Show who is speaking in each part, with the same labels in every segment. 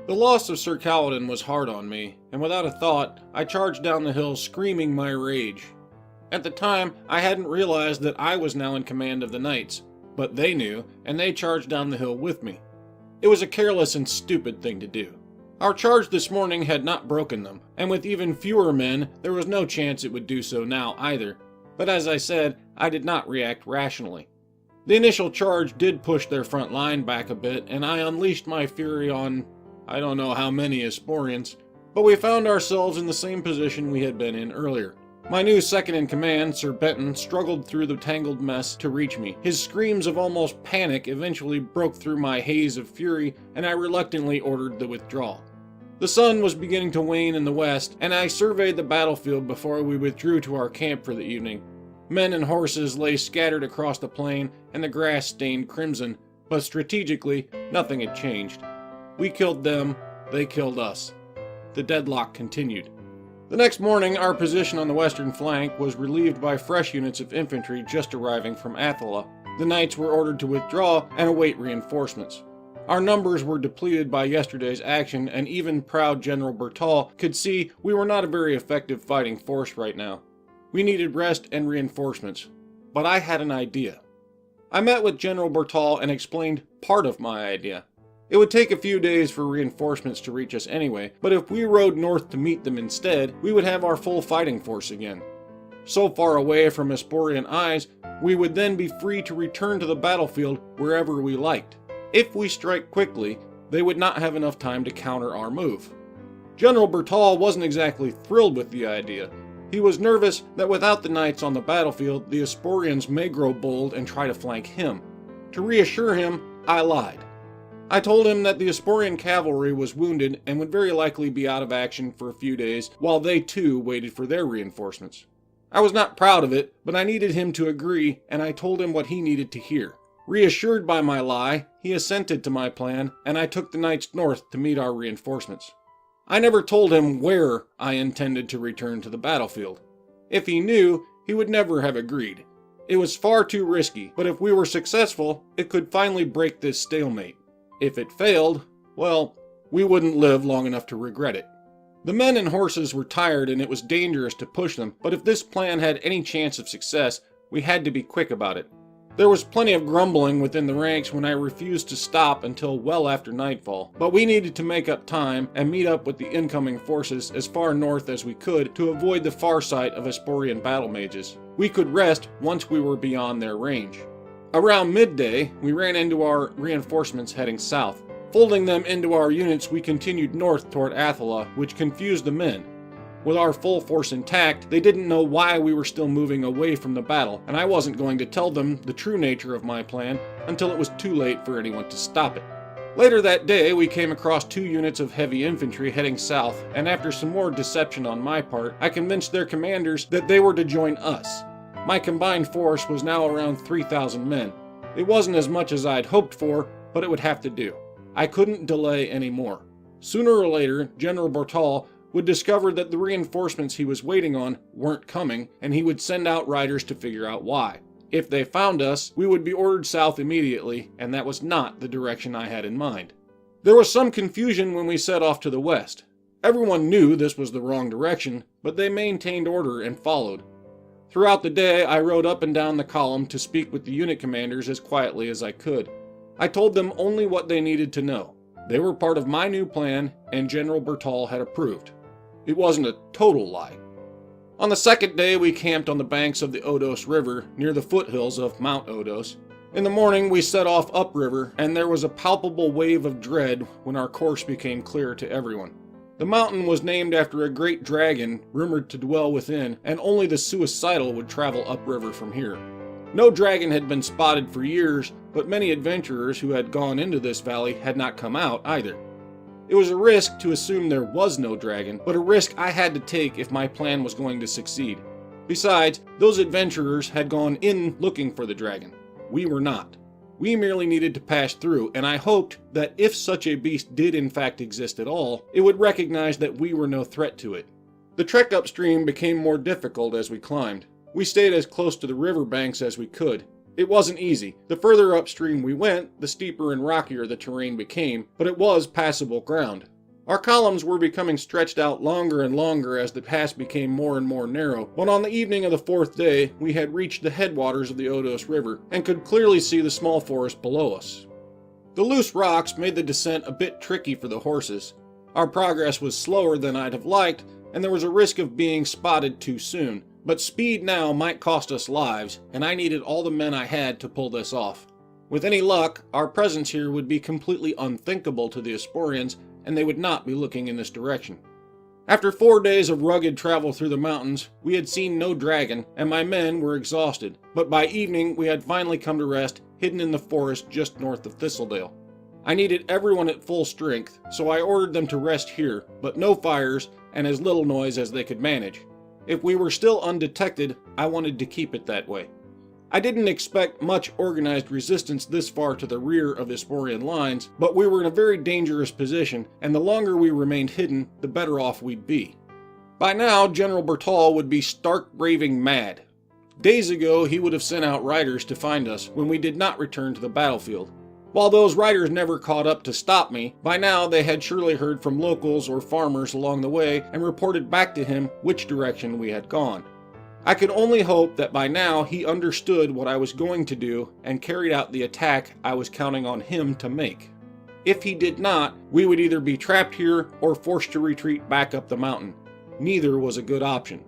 Speaker 1: The loss of Sir Kaladin was hard on me, and without a thought, I charged down the hill screaming my rage. At the time, I hadn't realized that I was now in command of the knights, but they knew, and they charged down the hill with me. It was a careless and stupid thing to do. Our charge this morning had not broken them, and with even fewer men, there was no chance it would do so now either. But as I said, I did not react rationally. The initial charge did push their front line back a bit, and I unleashed my fury on I don't know how many Asporians, but we found ourselves in the same position we had been in earlier. My new second-in-command, Sir Benton, struggled through the tangled mess to reach me. His screams of almost panic eventually broke through my haze of fury, and I reluctantly ordered the withdrawal. The sun was beginning to wane in the west, and I surveyed the battlefield before we withdrew to our camp for the evening. Men and horses lay scattered across the plain, and the grass stained crimson, but strategically, nothing had changed. We killed them, they killed us. The deadlock continued. The next morning, our position on the western flank was relieved by fresh units of infantry just arriving from Athila. The knights were ordered to withdraw and await reinforcements. Our numbers were depleted by yesterday's action, and even proud General Bertal could see we were not a very effective fighting force right now. We needed rest and reinforcements. But I had an idea. I met with General Bertal and explained part of my idea. It would take a few days for reinforcements to reach us anyway, but if we rode north to meet them instead, we would have our full fighting force again. So far away from Asporian eyes, we would then be free to return to the battlefield wherever we liked. If we strike quickly, they would not have enough time to counter our move. General Bertal wasn't exactly thrilled with the idea. He was nervous that without the knights on the battlefield, the Asporians may grow bold and try to flank him. To reassure him, I lied. I told him that the Asporian cavalry was wounded and would very likely be out of action for a few days while they too waited for their reinforcements. I was not proud of it, but I needed him to agree, and I told him what he needed to hear. Reassured by my lie, he assented to my plan, and I took the knights north to meet our reinforcements. I never told him where I intended to return to the battlefield. If he knew, he would never have agreed. It was far too risky, but if we were successful, it could finally break this stalemate. If it failed, well, we wouldn't live long enough to regret it. The men and horses were tired and it was dangerous to push them, but if this plan had any chance of success, we had to be quick about it. There was plenty of grumbling within the ranks when I refused to stop until well after nightfall, but we needed to make up time and meet up with the incoming forces as far north as we could to avoid the far sight of Asporian battle mages. We could rest once we were beyond their range. Around midday, we ran into our reinforcements heading south. Folding them into our units, we continued north toward Athila, which confused the men. With our full force intact, they didn't know why we were still moving away from the battle, and I wasn't going to tell them the true nature of my plan until it was too late for anyone to stop it. Later that day, we came across 2 units of heavy infantry heading south, and after some more deception on my part, I convinced their commanders that they were to join us. My combined force was now around 3,000 men. It wasn't as much as I'd hoped for, but it would have to do. I couldn't delay anymore. Sooner or later, General Bertal would discover that the reinforcements he was waiting on weren't coming, and he would send out riders to figure out why. If they found us, we would be ordered south immediately, and that was not the direction I had in mind. There was some confusion when we set off to the west. Everyone knew this was the wrong direction, but they maintained order and followed. Throughout the day, I rode up and down the column to speak with the unit commanders as quietly as I could. I told them only what they needed to know. They were part of my new plan, and General Bertal had approved. It wasn't a total lie. On the second day, we camped on the banks of the Odos River, near the foothills of Mount Odos. In the morning, we set off upriver, and there was a palpable wave of dread when our course became clear to everyone. The mountain was named after a great dragon rumored to dwell within, and only the suicidal would travel upriver from here. No dragon had been spotted for years, but many adventurers who had gone into this valley had not come out either. It was a risk to assume there was no dragon, but a risk I had to take if my plan was going to succeed. Besides, those adventurers had gone in looking for the dragon. We were not. We merely needed to pass through, and I hoped that if such a beast did in fact exist at all, it would recognize that we were no threat to it. The trek upstream became more difficult as we climbed. We stayed as close to the river banks as we could. It wasn't easy. The further upstream we went, the steeper and rockier the terrain became, but it was passable ground. Our columns were becoming stretched out longer and longer as the pass became more and more narrow, but on the evening of the fourth day, we had reached the headwaters of the Odos River and could clearly see the small forest below us. The loose rocks made the descent a bit tricky for the horses. Our progress was slower than I'd have liked, and there was a risk of being spotted too soon, but speed now might cost us lives, and I needed all the men I had to pull this off. With any luck, our presence here would be completely unthinkable to the Asporians, and they would not be looking in this direction. After 4 days of rugged travel through the mountains, we had seen no dragon, and my men were exhausted, but by evening we had finally come to rest, hidden in the forest just north of Thistledale. I needed everyone at full strength, so I ordered them to rest here, but no fires, and as little noise as they could manage. If we were still undetected, I wanted to keep it that way. I didn't expect much organized resistance this far to the rear of the Asporian lines, but we were in a very dangerous position, and the longer we remained hidden, the better off we'd be. By now, General Bertal would be stark raving mad. Days ago, he would have sent out riders to find us when we did not return to the battlefield. While those riders never caught up to stop me, by now they had surely heard from locals or farmers along the way and reported back to him which direction we had gone. I could only hope that by now he understood what I was going to do and carried out the attack I was counting on him to make. If he did not, we would either be trapped here or forced to retreat back up the mountain. Neither was a good option.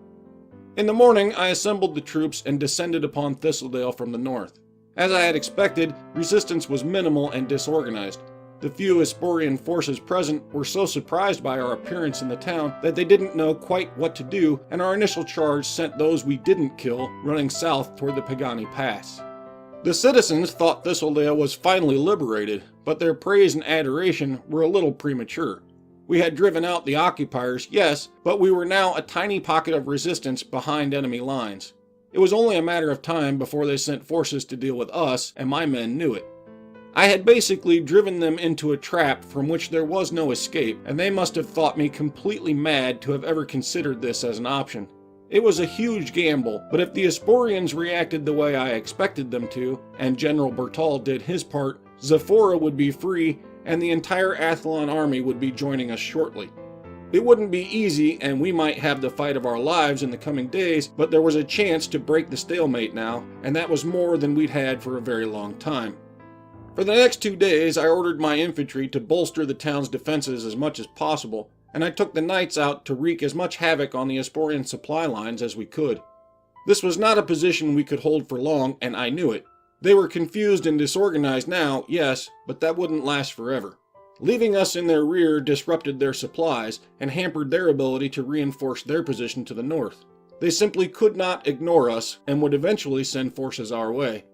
Speaker 1: In the morning, I assembled the troops and descended upon Thistledale from the north. As I had expected, resistance was minimal and disorganized. The few Asporian forces present were so surprised by our appearance in the town that they didn't know quite what to do, and our initial charge sent those we didn't kill running south toward the Pagani Pass. The citizens thought Thistledale was finally liberated, but their praise and adoration were a little premature. We had driven out the occupiers, yes, but we were now a tiny pocket of resistance behind enemy lines. It was only a matter of time before they sent forces to deal with us, and my men knew it. I had basically driven them into a trap from which there was no escape, and they must have thought me completely mad to have ever considered this as an option. It was a huge gamble, but if the Asporians reacted the way I expected them to, and General Bertal did his part, Zephora would be free, and the entire Athlon army would be joining us shortly. It wouldn't be easy, and we might have the fight of our lives in the coming days, but there was a chance to break the stalemate now, and that was more than we'd had for a very long time. For the next 2 days, I ordered my infantry to bolster the town's defenses as much as possible, and I took the knights out to wreak as much havoc on the Asporian supply lines as we could. This was not a position we could hold for long, and I knew it. They were confused and disorganized now, yes, but that wouldn't last forever. Leaving us in their rear disrupted their supplies and hampered their ability to reinforce their position to the north. They simply could not ignore us and would eventually send forces our way.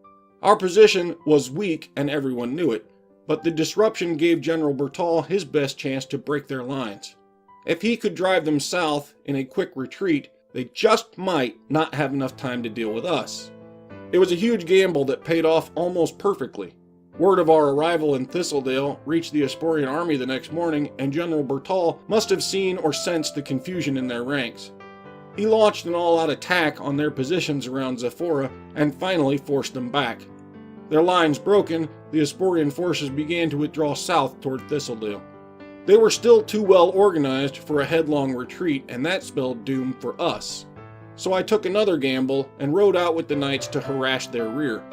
Speaker 1: Our position was weak and everyone knew it, but the disruption gave General Bertal his best chance to break their lines. If he could drive them south in a quick retreat, they just might not have enough time to deal with us. It was a huge gamble that paid off almost perfectly. Word of our arrival in Thistledale reached the Asporian army the next morning, and General Bertal must have seen or sensed the confusion in their ranks. He launched an all-out attack on their positions around Zephora and finally forced them back. Their lines broken, the Asporian forces began to withdraw south toward Thistledale. They were still too well organized for a headlong retreat, and that spelled doom for us. So I took another gamble and rode out with the knights to harass their rear.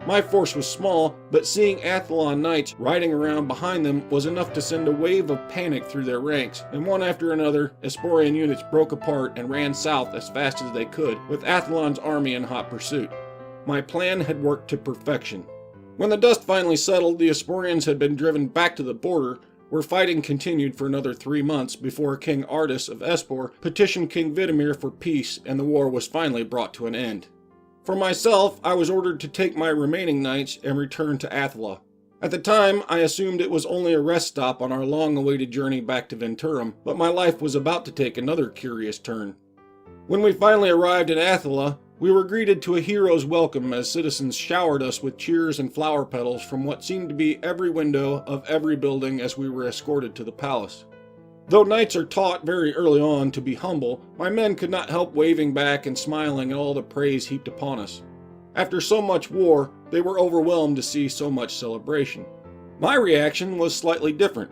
Speaker 1: My force was small, but seeing Athlon knights riding around behind them was enough to send a wave of panic through their ranks, and one after another, Asporian units broke apart and ran south as fast as they could, with Athlon's army in hot pursuit. My plan had worked to perfection. When the dust finally settled, the Asporians had been driven back to the border, where fighting continued for another 3 months before King Ardus of Espor petitioned King Vidimir for peace, and the war was finally brought to an end. For myself, I was ordered to take my remaining knights and return to Athla. At the time, I assumed it was only a rest stop on our long-awaited journey back to Venturum, but my life was about to take another curious turn. When we finally arrived in Athla, we were greeted to a hero's welcome as citizens showered us with cheers and flower petals from what seemed to be every window of every building as we were escorted to the palace. Though knights are taught very early on to be humble, my men could not help waving back and smiling at all the praise heaped upon us. After so much war, they were overwhelmed to see so much celebration. My reaction was slightly different.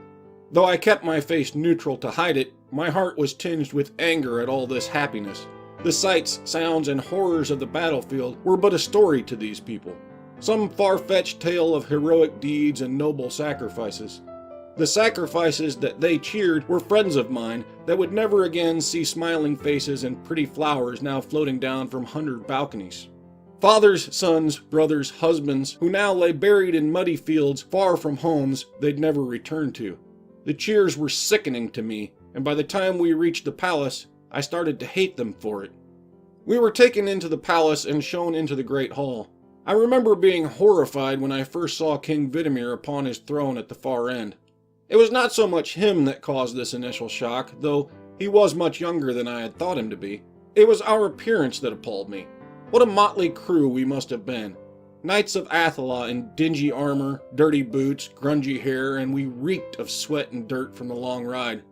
Speaker 1: Though I kept my face neutral to hide it, my heart was tinged with anger at all this happiness. The sights, sounds, and horrors of the battlefield were but a story to these people, some far-fetched tale of heroic deeds and noble sacrifices. The sacrifices that they cheered were friends of mine that would never again see smiling faces and pretty flowers now floating down from 100 balconies. Fathers, sons, brothers, husbands, who now lay buried in muddy fields far from homes they'd never return to. The cheers were sickening to me, and by the time we reached the palace, I started to hate them for it. We were taken into the palace and shown into the great hall. I remember being horrified when I first saw King Vidimir upon his throne at the far end. It was not so much him that caused this initial shock, though he was much younger than I had thought him to be. It was our appearance that appalled me. What a motley crew we must have been. Knights of Athala in dingy armor, dirty boots, grungy hair, and we reeked of sweat and dirt from the long ride.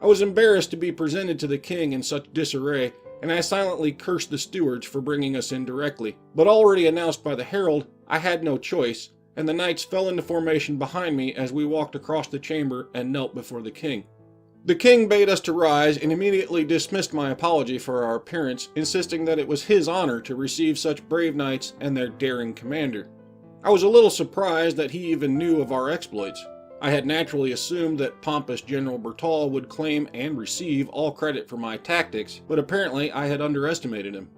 Speaker 1: I was embarrassed to be presented to the king in such disarray, and I silently cursed the stewards for bringing us in directly. But already announced by the herald, I had no choice, and the knights fell into formation behind me as we walked across the chamber and knelt before the king. The king bade us to rise and immediately dismissed my apology for our appearance, insisting that it was his honor to receive such brave knights and their daring commander. I was a little surprised that he even knew of our exploits. I had naturally assumed that pompous General Bertal would claim and receive all credit for my tactics, but apparently I had underestimated him.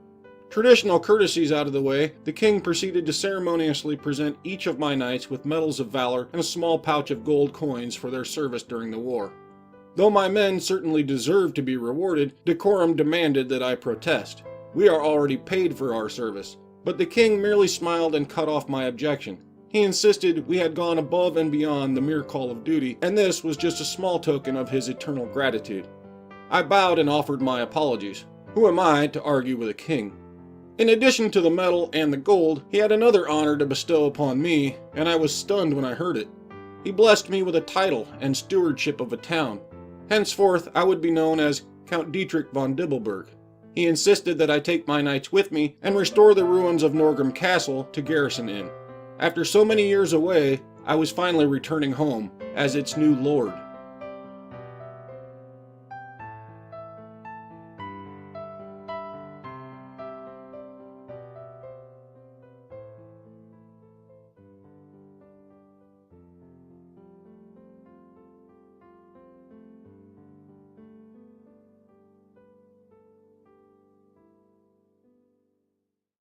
Speaker 1: Traditional courtesies out of the way, the king proceeded to ceremoniously present each of my knights with medals of valor and a small pouch of gold coins for their service during the war. Though my men certainly deserved to be rewarded, decorum demanded that I protest. We are already paid for our service. But the king merely smiled and cut off my objection. He insisted we had gone above and beyond the mere call of duty, and this was just a small token of his eternal gratitude. I bowed and offered my apologies. Who am I to argue with a king? In addition to the medal and the gold, he had another honor to bestow upon me, and I was stunned when I heard it. He blessed me with a title and stewardship of a town. Henceforth, I would be known as Count Dietrich von Dibbelberg. He insisted that I take my knights with me and restore the ruins of Norgrim Castle to garrison in. After so many years away, I was finally returning home as its new lord.